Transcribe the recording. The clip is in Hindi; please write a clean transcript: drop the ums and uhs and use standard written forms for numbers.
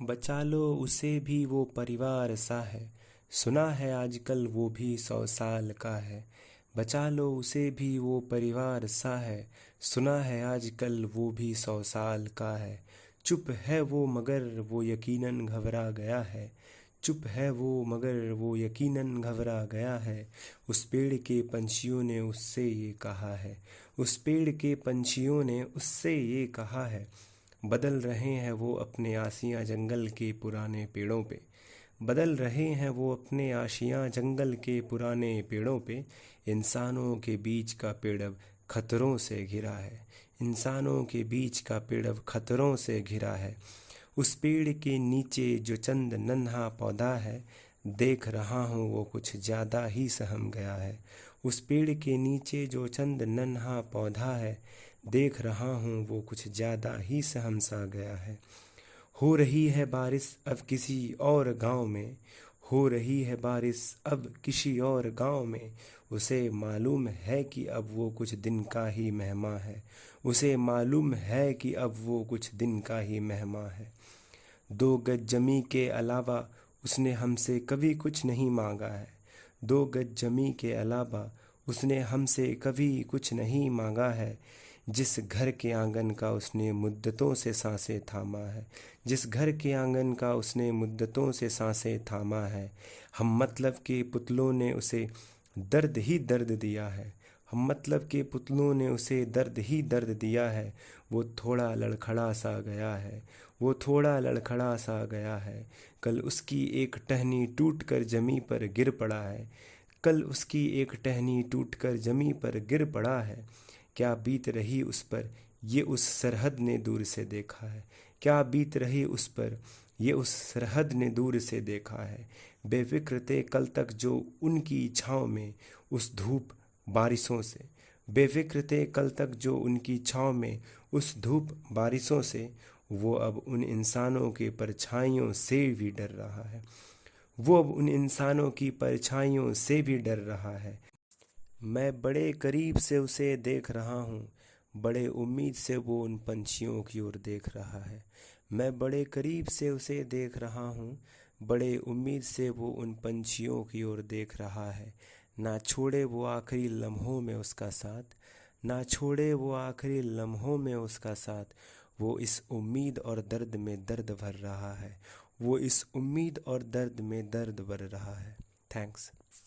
बचा लो उसे भी वो परिवार सा है, सुना है आजकल वो भी 100 साल का है। बचा लो उसे भी वो परिवार सा है, सुना है आजकल वो भी 100 साल का है। चुप है वो मगर वो यकीनन घबरा गया है, चुप है वो मगर वो यकीनन घबरा गया है। उस पेड़ के पंछियों ने उससे ये कहा है, उस पेड़ के पंछियों ने उससे ये कहा है। बदल रहे हैं वो अपने आशियाँ जंगल के पुराने पेड़ों पे, बदल रहे हैं वो अपने आशियाँ जंगल के पुराने पेड़ों पे। इंसानों के बीच का पेड़ अब खतरों से घिरा है, इंसानों के बीच का पेड़ अब खतरों से घिरा है। उस पेड़ के नीचे जो चंद नन्हा पौधा है, देख रहा हूँ वो कुछ ज़्यादा ही सहम गया है। उस पेड़ के नीचे जो चंद नन्हा पौधा है, देख रहा हूँ वो कुछ ज़्यादा ही सहम सा गया है। हो रही है बारिश अब किसी और गांव में, हो रही है बारिश अब किसी और गांव में। उसे मालूम है कि अब वो कुछ दिन का ही मेहमान है, उसे मालूम है कि अब वो कुछ दिन का ही मेहमान है। 2 गज जमी के अलावा उसने हमसे कभी कुछ नहीं मांगा है, 2 गज जमी के अलावा उसने हमसे कभी कुछ नहीं मांगा है। जिस घर के आंगन का उसने मुद्दतों से सांसें थामा है, जिस घर के आंगन का उसने मुद्दतों से सांसें थामा है। हम मतलब के पुतलों ने उसे दर्द ही दर्द दिया है, हम मतलब के पुतलों ने उसे दर्द ही दर्द दिया है। वो थोड़ा लड़खड़ा सा गया है, वो थोड़ा लड़खड़ा सा गया है। कल उसकी एक टहनी टूट कर जमी पर गिर पड़ा है, कल उसकी एक टहनी टूट कर जमी पर गिर पड़ा है। क्या बीत रही उस पर ये उस सरहद ने दूर से देखा है, क्या बीत रही उस पर ये उस सरहद ने दूर से देखा है। बेफिक्र थे कल तक जो उनकी छाँव में उस धूप बारिशों से, बेफिक्र थे कल तक जो उनकी छाँव में उस धूप बारिशों से। वो अब उन इंसानों के परछाइयों से भी डर रहा है, वो अब उन इंसानों की परछाइयों से भी डर रहा है। मैं बड़े करीब से उसे देख रहा हूँ, बड़े उम्मीद से वो उन पंछियों की ओर देख रहा है। मैं बड़े करीब से उसे देख रहा हूँ, बड़े उम्मीद से वो उन पंछियों की ओर देख रहा है। ना छोड़े वो आखिरी लम्हों में उसका साथ, ना छोड़े वो आखिरी लम्हों में उसका साथ। वो इस उम्मीद और दर्द में दर्द भर रहा है, वो इस उम्मीद और दर्द में दर्द भर रहा है। थैंक्स।